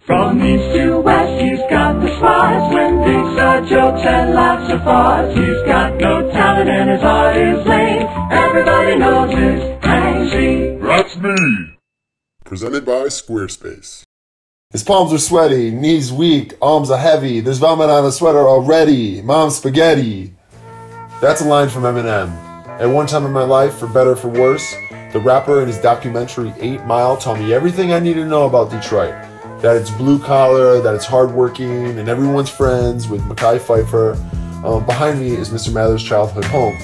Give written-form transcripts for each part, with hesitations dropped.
From east to west, he's got the smarts. When things are jokes and lots of farts. He's got no talent and his heart is lame. Everybody knows his Hang Z. That's me! Presented by Squarespace. His palms are sweaty, knees weak, arms are heavy. There's vomit on the sweater already. Mom's spaghetti. That's a line from Eminem. At one time in my life, for better or for worse, the rapper in his documentary 8 Mile told me everything I needed to know about Detroit. That it's blue collar, that it's hardworking, and everyone's friends with Mekhi Phifer. Behind me is Mr. Mather's childhood home,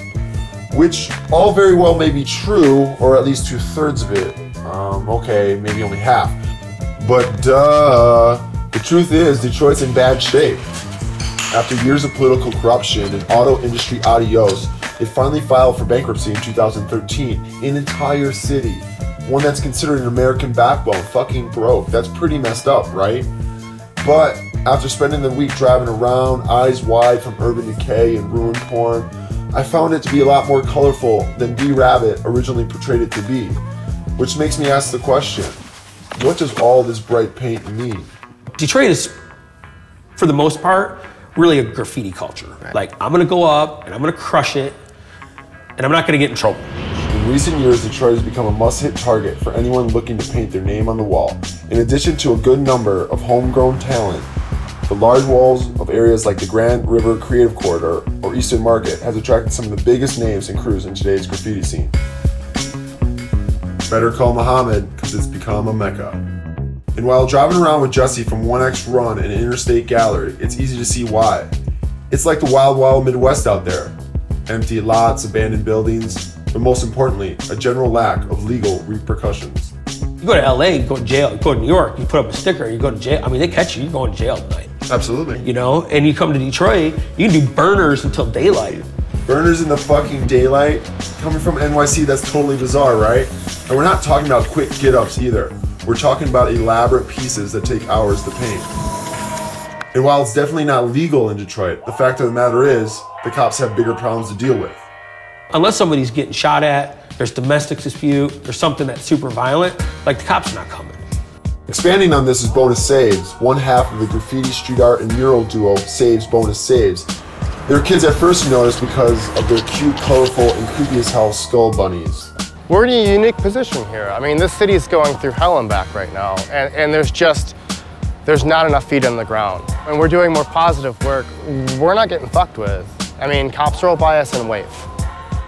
which all very well may be true, or at least 2/3 of it. Okay, maybe only half. But duh, the truth is Detroit's in bad shape. After years of political corruption and auto industry adios, it finally filed for bankruptcy in 2013. An entire city. One that's considered an American backbone, fucking broke. That's pretty messed up, right? But after spending the week driving around, eyes wide from urban decay and ruin porn, I found it to be a lot more colorful than B-Rabbit originally portrayed it to be. Which makes me ask the question, what does all this bright paint mean? Detroit is, for the most part, really a graffiti culture. Right. Like, I'm gonna go up and I'm gonna crush it, and I'm not gonna get in trouble. In recent years, Detroit has become a must-hit target for anyone looking to paint their name on the wall. In addition to a good number of homegrown talent, the large walls of areas like the Grand River Creative Corridor or Eastern Market has attracted some of the biggest names and crews in today's graffiti scene. Better call Muhammad, because it's become a mecca. And while driving around with Jesse from 1X Run and Interstate Gallery, it's easy to see why. It's like the wild, wild Midwest out there. Empty lots, abandoned buildings, but most importantly, a general lack of legal repercussions. You go to LA, you go to jail. You go to New York, you put up a sticker, you go to jail. I mean, they catch you, you're going to jail tonight. Absolutely. You know, and you come to Detroit, you can do burners until daylight. Burners in the fucking daylight? Coming from NYC, that's totally bizarre, right? And we're not talking about quick get-ups either. We're talking about elaborate pieces that take hours to paint. And while it's definitely not legal in Detroit, the fact of the matter is, the cops have bigger problems to deal with. Unless somebody's getting shot at, there's domestic dispute, there's something that's super violent, like the cops are not coming. Expanding on this is Bonus Saves, one half of the graffiti, street art, and mural duo Saves Bonus Saves. They were kids at first you noticed because of their cute, colorful, and creepy as hell skull bunnies. We're in a unique position here. I mean, this city is going through hell and back right now, and there's not enough feet on the ground. And we're doing more positive work. We're not getting fucked with. I mean, cops roll by us and wave.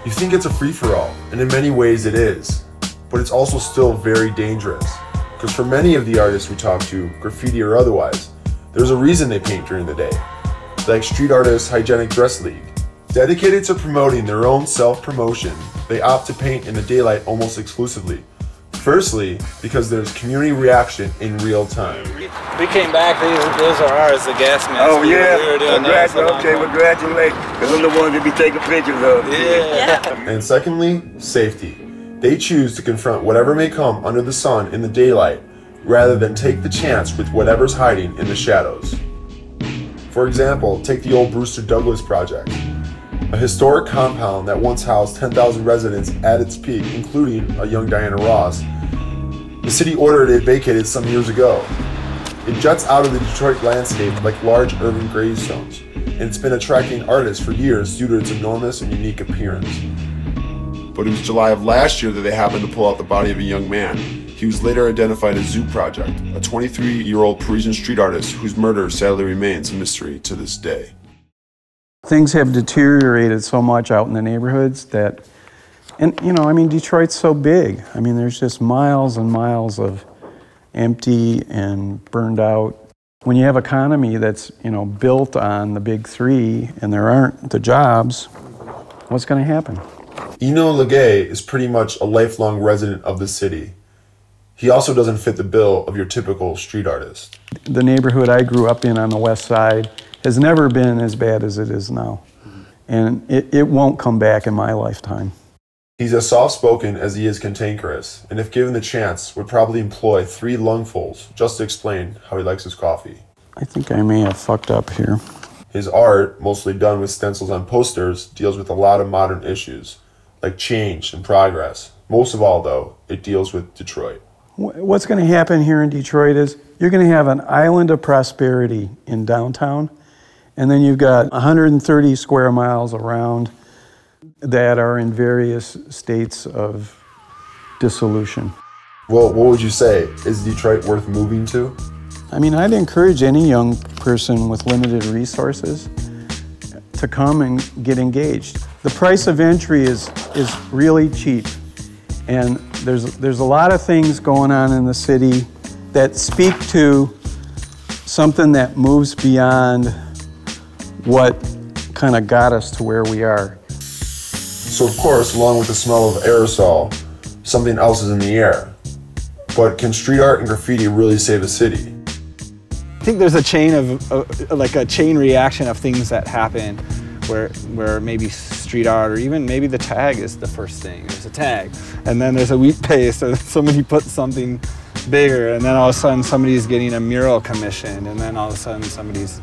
You think it's a free-for-all, and in many ways it is, but it's also still very dangerous. Because for many of the artists we talk to, graffiti or otherwise, there's a reason they paint during the day. Like Street Artists Hygienic Dress League. Dedicated to promoting their own self-promotion, they opt to paint in the daylight almost exclusively. Firstly, because there's community reaction in real time. We came back, those are ours, the gas masks. Oh yeah, congratulations, because I'm the one to be taking pictures of. Yeah. And secondly, safety. They choose to confront whatever may come under the sun in the daylight, rather than take the chance with whatever's hiding in the shadows. For example, take the old Brewster Douglas project. A historic compound that once housed 10,000 residents at its peak, including a young Diana Ross. The city ordered it vacated some years ago. It juts out of the Detroit landscape like large urban gravestones, and it's been attracting artists for years due to its enormous and unique appearance. But it was July of last year that they happened to pull out the body of a young man. He was later identified as Zoo Project, a 23-year-old Parisian street artist whose murder sadly remains a mystery to this day. Things have deteriorated so much out in the neighborhoods that, and you know, I mean, Detroit's so big. I mean, there's just miles and miles of empty and burned out. When you have an economy that's, you know, built on the big three and there aren't the jobs, what's going to happen? Eno Legay is pretty much a lifelong resident of the city. He also doesn't fit the bill of your typical street artist. The neighborhood I grew up in on the west side has never been as bad as it is now. And it won't come back in my lifetime. He's as soft-spoken as he is cantankerous, and if given the chance, would probably employ 3 lungfuls just to explain how he likes his coffee. I think I may have fucked up here. His art, mostly done with stencils on posters, deals with a lot of modern issues, like change and progress. Most of all, though, it deals with Detroit. What's going to happen here in Detroit is you're going to have an island of prosperity in downtown, and then you've got 130 square miles around that are in various states of dissolution. Well, what would you say? Is Detroit worth moving to? I mean, I'd encourage any young person with limited resources to come and get engaged. The price of entry is really cheap, and there's a lot of things going on in the city that speak to something that moves beyond what kind of got us to where we are. So of course, along with the smell of aerosol, something else is in the air. But can street art and graffiti really save a city? I think there's a chain of like a chain reaction of things that happen where maybe street art, or even maybe the tag is the first thing. There's a tag, and then there's a wheat paste, or somebody puts something bigger, and then all of a sudden somebody's getting a mural commissioned, and then all of a sudden somebody's,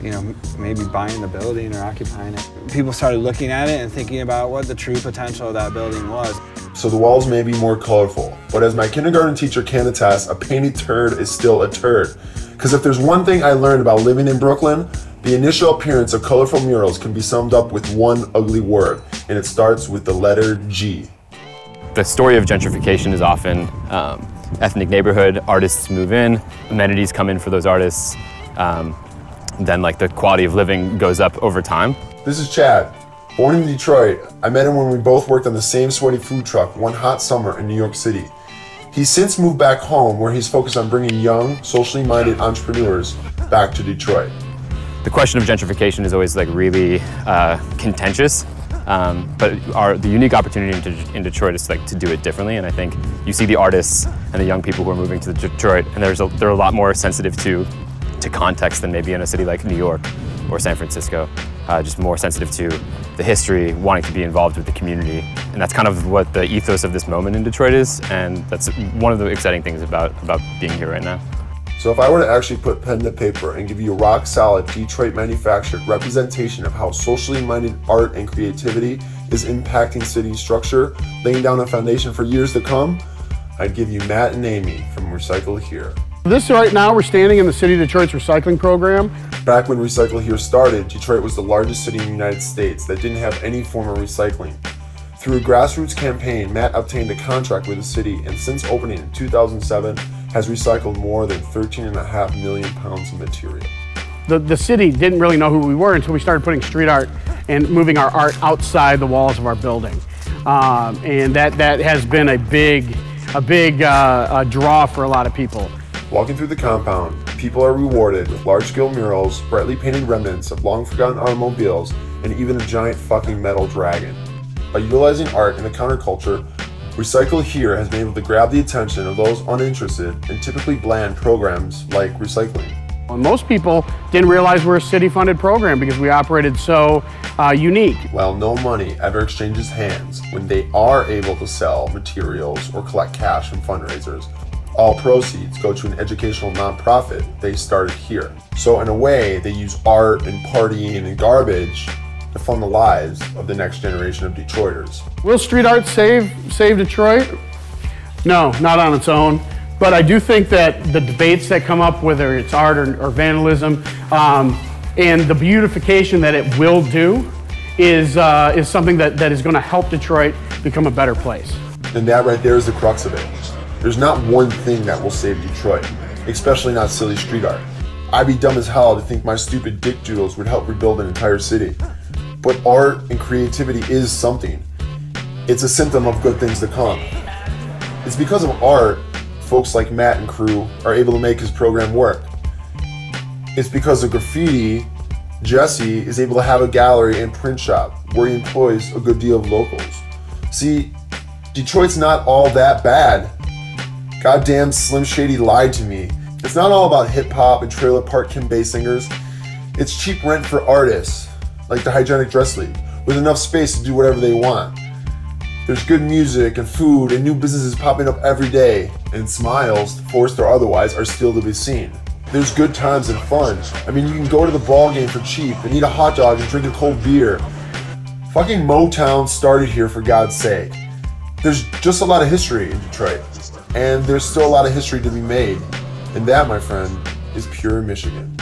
you know, maybe buying the building or occupying it. People started looking at it and thinking about what the true potential of that building was. So the walls may be more colorful, but as my kindergarten teacher can attest, a painted turd is still a turd. Because if there's one thing I learned about living in Brooklyn, the initial appearance of colorful murals can be summed up with one ugly word, and it starts with the letter G. The story of gentrification is often ethnic neighborhood, artists move in, amenities come in for those artists, then like the quality of living goes up over time. This is Chad. Born in Detroit, I met him when we both worked on the same sweaty food truck one hot summer in New York City. He's since moved back home where he's focused on bringing young, socially minded entrepreneurs back to Detroit. The question of gentrification is always like really contentious, but the unique opportunity in Detroit is like to do it differently, and I think you see the artists and the young people who are moving to Detroit, and they're a lot more sensitive to context than maybe in a city like New York or San Francisco. Just more sensitive to the history, wanting to be involved with the community. And that's kind of what the ethos of this moment in Detroit is, and that's one of the exciting things about being here right now. So if I were to actually put pen to paper and give you a rock solid Detroit manufactured representation of how socially minded art and creativity is impacting city structure, laying down a foundation for years to come, I'd give you Matt and Amy from Recycle Here. This right now, we're standing in the City of Detroit's recycling program. Back when Recycle Here started, Detroit was the largest city in the United States that didn't have any form of recycling. Through a grassroots campaign, Matt obtained a contract with the city, and since opening in 2007, has recycled more than 13.5 million pounds of material. The city didn't really know who we were until we started putting street art and moving our art outside the walls of our building. And that has been a big draw for a lot of people. Walking through the compound, people are rewarded with large-scale murals, brightly painted remnants of long-forgotten automobiles, and even a giant fucking metal dragon. By utilizing art in the counterculture, Recycle Here has been able to grab the attention of those uninterested in typically bland programs like recycling. Most people didn't realize we're a city-funded program because we operated so unique. While no money ever exchanges hands when they are able to sell materials or collect cash from fundraisers, all proceeds go to an educational nonprofit they started here. So in a way, they use art and partying and garbage to fund the lives of the next generation of Detroiters. Will street art save Detroit? No, not on its own. But I do think that the debates that come up, whether it's art or vandalism, and the beautification that it will do is something that is going to help Detroit become a better place. And that right there is the crux of it. There's not one thing that will save Detroit, especially not silly street art. I'd be dumb as hell to think my stupid dick doodles would help rebuild an entire city. But art and creativity is something. It's a symptom of good things to come. It's because of art, folks like Matt and crew are able to make his program work. It's because of graffiti, Jesse is able to have a gallery and print shop where he employs a good deal of locals. See, Detroit's not all that bad. Goddamn Slim Shady lied to me. It's not all about hip hop and trailer park Kim singers. It's cheap rent for artists, like the Hygienic Dress League, with enough space to do whatever they want. There's good music and food and new businesses popping up every day, and smiles, forced or otherwise, are still to be seen. There's good times and fun. I mean, you can go to the ball game for cheap and eat a hot dog and drink a cold beer. Fucking Motown started here, for God's sake. There's just a lot of history in Detroit. And there's still a lot of history to be made. And that, my friend, is pure Michigan.